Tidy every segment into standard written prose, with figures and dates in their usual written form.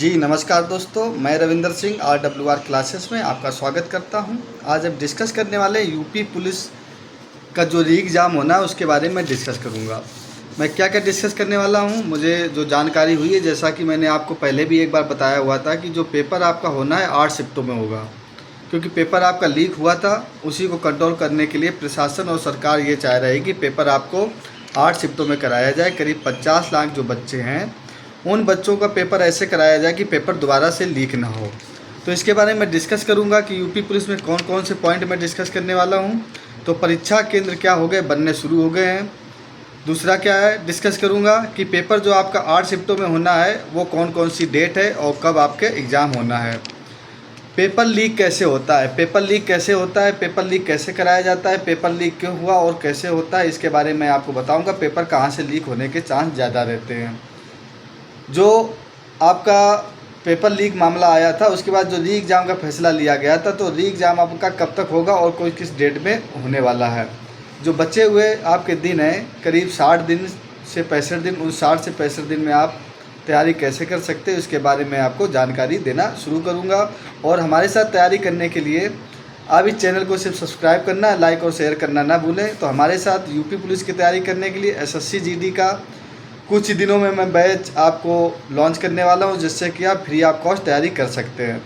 जी नमस्कार दोस्तों, मैं रविंदर सिंह RWR क्लासेस में आपका स्वागत करता हूं। आज हम डिस्कस करने वाले यूपी पुलिस का जो री एग्ज़ाम होना है उसके बारे में डिस्कस करूंगा। मैं क्या क्या डिस्कस करने वाला हूं, मुझे जो जानकारी हुई है, जैसा कि मैंने आपको पहले भी एक बार बताया हुआ था कि जो पेपर आपका होना है 8 शिफ्टों में होगा। क्योंकि पेपर आपका लीक हुआ था, उसी को कंट्रोल करने के लिए प्रशासन और सरकार ये चाह रही है कि पेपर आपको 8 शिफ्टों में कराया जाए। करीब 50 लाख जो बच्चे हैं, उन बच्चों का पेपर ऐसे कराया जाए कि पेपर दोबारा से लीक ना हो। तो इसके बारे में डिस्कस करूंगा कि यूपी पुलिस में कौन कौन से पॉइंट मैं डिस्कस करने वाला हूं। तो परीक्षा केंद्र क्या हो गए, बनने शुरू हो गए हैं। दूसरा क्या है, डिस्कस करूंगा कि पेपर जो आपका 8 शिफ्टों में होना है वो कौन कौन सी डेट है और कब आपके एग्ज़ाम होना है। पेपर लीक कैसे होता है, पेपर लीक कैसे होता है, पेपर लीक कैसे कराया जाता है, पेपर लीक क्यों हुआ और कैसे होता है, इसके बारे में आपको बताऊंगा। पेपर कहाँ से लीक होने के चांस ज़्यादा रहते हैं। जो आपका पेपर लीक मामला आया था, उसके बाद जो री एग्ज़ाम का फैसला लिया गया था, तो री एग्ज़ाम आपका कब तक होगा और कोई किस डेट में होने वाला है। जो बचे हुए आपके दिन हैं, करीब 60 दिन से 65 दिन, उन 60 से 65 दिन में आप तैयारी कैसे कर सकते हैं, उसके बारे में आपको जानकारी देना शुरू करूंगा। और हमारे साथ तैयारी करने के लिए आप इस चैनल को सिर्फ सब्सक्राइब करना, लाइक और शेयर करना ना भूलें। तो हमारे साथ यूपी पुलिस की तैयारी करने के लिए SSC GD का कुछ दिनों में मैं बैच आपको लॉन्च करने वाला हूं, जिससे कि आप फ्री ऑफ कॉस्ट तैयारी कर सकते हैं।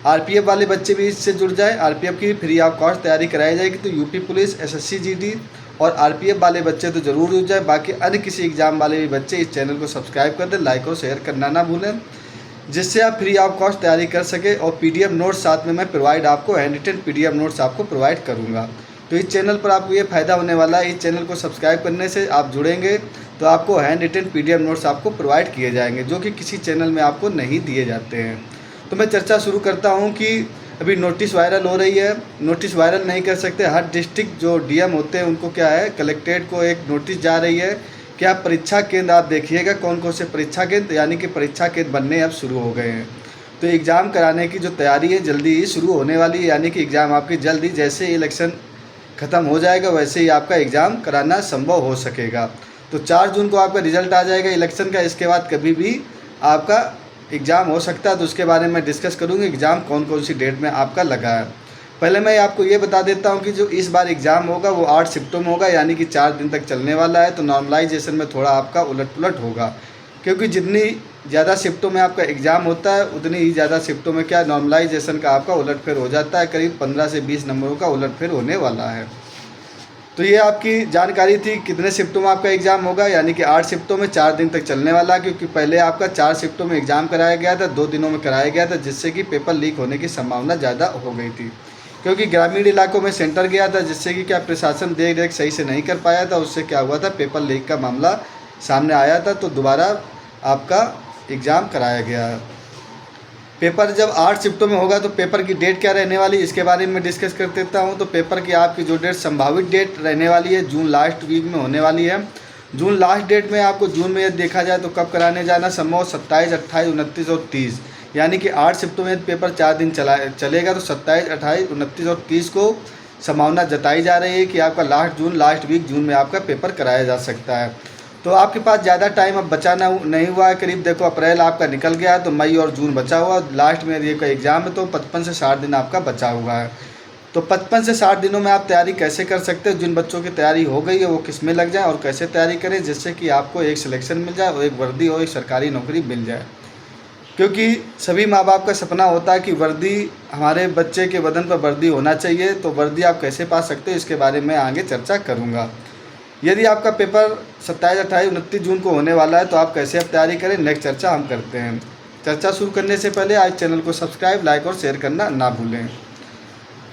RPF वाले बच्चे भी इससे जुड़ जाए, RPF की फ्री ऑफ कॉस्ट तैयारी कराई जाएगी। तो यूपी पुलिस, SSC GD और RPF वाले बच्चे तो ज़रूर जुड़ जाए। बाकी अन्य किसी एग्ज़ाम वाले भी बच्चे इस चैनल को सब्सक्राइब कर दें, लाइक और शेयर करना ना भूलें, जिससे आप फ्री ऑफ कॉस्ट तैयारी कर सके। और PDF नोट्स साथ में मैं प्रोवाइड आपको हैंड रिटन PDF नोट्स आपको प्रोवाइड करूँगा। तो इस चैनल पर आपको ये फ़ायदा होने वाला है, इस चैनल को सब्सक्राइब करने से आप जुड़ेंगे तो आपको हैंड रिटन PDF नोट्स आपको प्रोवाइड किए जाएंगे, जो कि किसी चैनल में आपको नहीं दिए जाते हैं। तो मैं चर्चा शुरू करता हूं कि अभी नोटिस वायरल हो रही है। नोटिस वायरल नहीं कर सकते, हर डिस्ट्रिक्ट जो DM होते हैं उनको क्या है, कलेक्ट्रेट को एक नोटिस जा रही है कि आप परीक्षा केंद्र आप देखिएगा कौन कौन से परीक्षा केंद्र, यानी कि परीक्षा केंद्र बनने अब शुरू हो गए हैं। तो एग्ज़ाम कराने की जो तैयारी है जल्दी ही शुरू होने वाली है, यानी कि एग्ज़ाम आपकी जल्दी, जैसे इलेक्शन ख़त्म हो जाएगा वैसे ही आपका एग्ज़ाम कराना संभव हो सकेगा। तो 4 जून को आपका रिज़ल्ट आ जाएगा इलेक्शन का। इसके बाद कभी भी आपका एग्ज़ाम हो सकता है, तो उसके बारे में डिस्कस करूँगी एग्ज़ाम कौन कौन सी डेट में आपका लगा है। पहले मैं आपको ये बता देता हूँ कि जो इस बार एग्ज़ाम होगा वो 8 शिफ्टों में होगा, यानी कि 4 दिन तक चलने वाला है। तो नॉर्मलाइजेशन में थोड़ा आपका उलट पुलट होगा, क्योंकि जितनी ज़्यादा शिफ्टों में आपका एग्ज़ाम होता है उतनी ही ज़्यादा शिफ्टों में क्या नॉर्मलाइजेशन का आपका उलटफेर हो जाता है। करीब 15 से 20 नंबरों का उलटफेर होने वाला है। तो ये आपकी जानकारी थी कितने शिफ्टों में आपका एग्ज़ाम होगा, यानी कि 8 शिफ्टों में 4 दिन तक चलने वाला है। क्योंकि पहले आपका 4 शिफ्टों में एग्ज़ाम कराया गया था, 2 दिनों में कराया गया था, जिससे कि पेपर लीक होने की संभावना ज़्यादा हो गई थी। क्योंकि ग्रामीण इलाकों में सेंटर गया था, जिससे कि क्या प्रशासन देख रेख सही से नहीं कर पाया था, उससे क्या हुआ था, पेपर लीक का मामला सामने आया था। तो दोबारा आपका एग्ज़ाम कराया गया है। पेपर जब 8 शिफ्टों में होगा तो पेपर की डेट क्या रहने वाली है, इसके बारे में डिस्कस कर देता हूँ। तो पेपर की आपकी जो डेट, संभावित डेट रहने वाली है, जून लास्ट वीक में होने वाली है। जून लास्ट डेट में आपको जून में यदि देखा जाए तो कब कराने जाना संभव, 27, 28, 29 और 30, यानी कि 8 शिफ्टों में पेपर 4 दिन चलेगा। तो 27, 28, 29 और 30 को संभावना जताई जा रही है कि आपका लास्ट वीक जून में आपका पेपर कराया जा सकता है। तो आपके पास ज़्यादा टाइम अब बचा नहीं हुआ है। करीब देखो अप्रैल आपका निकल गया है, तो मई और जून बचा हुआ, लास्ट में ये का एग्ज़ाम है। तो 55 से 60 दिन आपका बचा हुआ है। तो 55 से 60 दिनों में आप तैयारी कैसे कर सकते हो, जिन बच्चों की तैयारी हो गई है वो किस में लग जाए और कैसे तैयारी करें, जिससे कि आपको एक सिलेक्शन मिल जाए और एक वर्दी और एक सरकारी नौकरी मिल जाए। क्योंकि सभी माँ बाप का सपना होता है कि वर्दी, हमारे बच्चे के बदन पर वर्दी होना चाहिए। तो वर्दी आप कैसे पा सकते हो, इसके बारे में आगे चर्चा करूँगा। यदि आपका पेपर 27, 28, 29 जून को होने वाला है तो आप कैसे अब तैयारी करें, नेक्स्ट चर्चा हम करते हैं। चर्चा शुरू करने से पहले आज चैनल को सब्सक्राइब, लाइक और शेयर करना ना भूलें।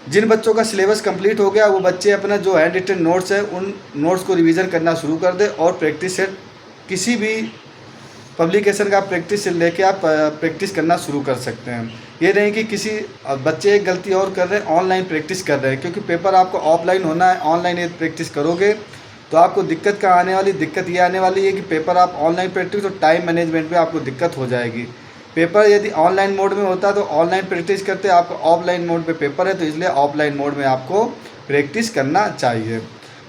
जिन बच्चों का सिलेबस कंप्लीट हो गया वो बच्चे अपना जो हैंड रिटन नोट्स है उन नोट्स को रिवीजन करना शुरू कर दें। और प्रैक्टिस सेट, किसी भी पब्लिकेशन का प्रैक्टिस सेट लेके आप प्रैक्टिस करना शुरू कर सकते हैं। ये नहीं कि किसी बच्चे एक गलती और कर रहे हैं, ऑनलाइन प्रैक्टिस कर रहे हैं। क्योंकि पेपर आपको ऑफलाइन होना है, ऑनलाइन यदि प्रैक्टिस करोगे तो आपको दिक्कत क्या आने वाली, दिक्कत ये आने वाली है कि पेपर आप ऑनलाइन प्रैक्टिस, तो टाइम मैनेजमेंट में आपको दिक्कत हो जाएगी। पेपर यदि ऑनलाइन मोड में होता तो ऑनलाइन प्रैक्टिस करते, आपको ऑफलाइन मोड पे पेपर है, तो इसलिए ऑफलाइन मोड में आपको प्रैक्टिस करना चाहिए।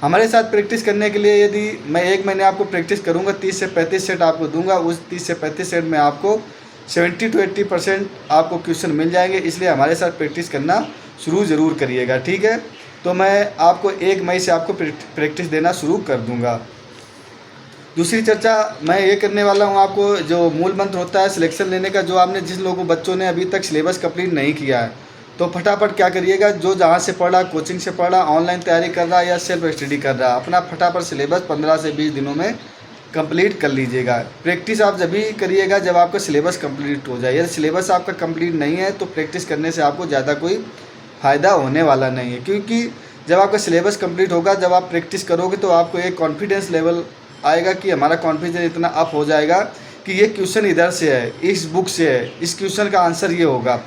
हमारे साथ प्रैक्टिस करने के लिए यदि मैं 1 महीने आपको प्रैक्टिस करूंगा, 30 से 35 सेट आपको दूंगा। उस 30 से 35 सेट में आपको 70 to 80% आपको क्वेश्चन मिल जाएंगे। इसलिए हमारे साथ प्रैक्टिस करना शुरू ज़रूर करिएगा, ठीक है। तो मैं आपको 1 मई से आपको प्रैक्टिस देना शुरू कर दूंगा। दूसरी चर्चा मैं ये करने वाला हूँ, आपको जो मूल मंत्र होता है सिलेक्शन लेने का, जो आपने जिन लोगों बच्चों ने अभी तक सिलेबस कंप्लीट नहीं किया है, तो फटाफट क्या करिएगा, जो जहाँ से पढ़ रहा, कोचिंग से पढ़ रहा, ऑनलाइन तैयारी कर रहा या सेल्फ स्टडी कर रहा, अपना फटाफट सिलेबस 15 से 20 दिनों में कंप्लीट कर लीजिएगा। प्रैक्टिस आप जब भी करिएगा जब आपका सिलेबस कंप्लीट हो जाए। यदि सिलेबस आपका कंप्लीट नहीं है तो प्रैक्टिस करने से आपको ज़्यादा कोई फ़ायदा होने वाला नहीं है, क्योंकि जब आपका सिलेबस कंप्लीट होगा, जब आप प्रैक्टिस करोगे तो आपको एक कॉन्फिडेंस लेवल आएगा कि हमारा कॉन्फिडेंस इतना अप हो जाएगा कि ये क्वेश्चन इधर से है, इस बुक से है, इस क्वेश्चन का आंसर ये होगा।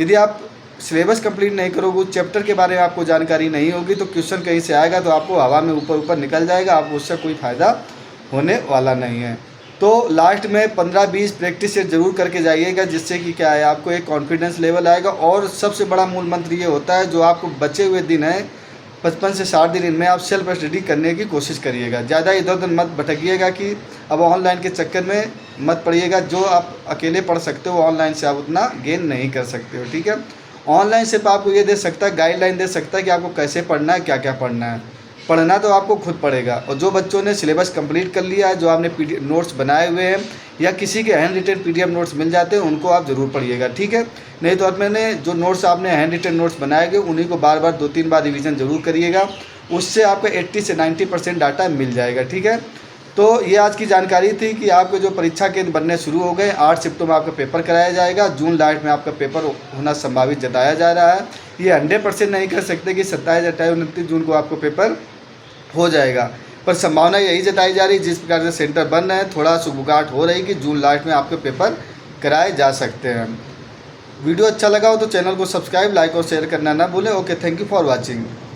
यदि आप सिलेबस कंप्लीट नहीं करोगे, उस चैप्टर के बारे में आपको जानकारी नहीं होगी, तो क्वेश्चन कहीं से आएगा तो आपको हवा में ऊपर ऊपर निकल जाएगा, आपको उससे कोई फ़ायदा होने वाला नहीं है। तो लास्ट में 15-20 प्रैक्टिस से ज़रूर करके जाइएगा, जिससे कि क्या है, आपको एक कॉन्फिडेंस लेवल आएगा। और सबसे बड़ा मूल मंत्र ये होता है, जो आपको बचे हुए दिन हैं 55 से 60 दिन इनमें आप सेल्फ स्टडी करने की कोशिश करिएगा। ज़्यादा इधर उधर मत भटकिएगा कि अब ऑनलाइन के चक्कर में मत पड़िएगा। जो आप अकेले पढ़ सकते हो ऑनलाइन से आप उतना गेन नहीं कर सकते हो, ठीक है। ऑनलाइन सिर्फ आपको ये दे सकता है, गाइडलाइन दे सकता है कि आपको कैसे पढ़ना है, क्या क्या पढ़ना है। पढ़ना तो आपको खुद पड़ेगा। और जो बच्चों ने सिलेबस कंप्लीट कर लिया है, जो आपने नोट्स बनाए हुए हैं या किसी के हैंड रिटन PDF नोट्स मिल जाते हैं, उनको आप ज़रूर पढ़िएगा, ठीक है। नहीं तो अब मैंने जो नोट्स आपने हैंड रिटन नोट्स बनाए गए उन्हीं को बार बार 2-3 बार रिवीजन ज़रूर करिएगा। उससे आपका 80 से 90% डाटा मिल जाएगा, ठीक है। तो ये आज की जानकारी थी कि आपके जो परीक्षा केंद्र बनने शुरू हो गए। 8 सितंबर में आपका पेपर कराया जाएगा। जून लास्ट में आपका पेपर होना संभावित जताया जा रहा है। ये 100% नहीं कर सकते कि 27, 28, 29 जून को आपको पेपर हो जाएगा, पर संभावना यही जताई जा रही, जिस प्रकार से सेंटर बन रहे हैं, थोड़ा सुगबुगाहट हो रही कि जून लास्ट में आपके पेपर कराए जा सकते हैं। वीडियो अच्छा लगा हो तो चैनल को सब्सक्राइब, लाइक और शेयर करना ना भूलें। Okay, thank you for watching.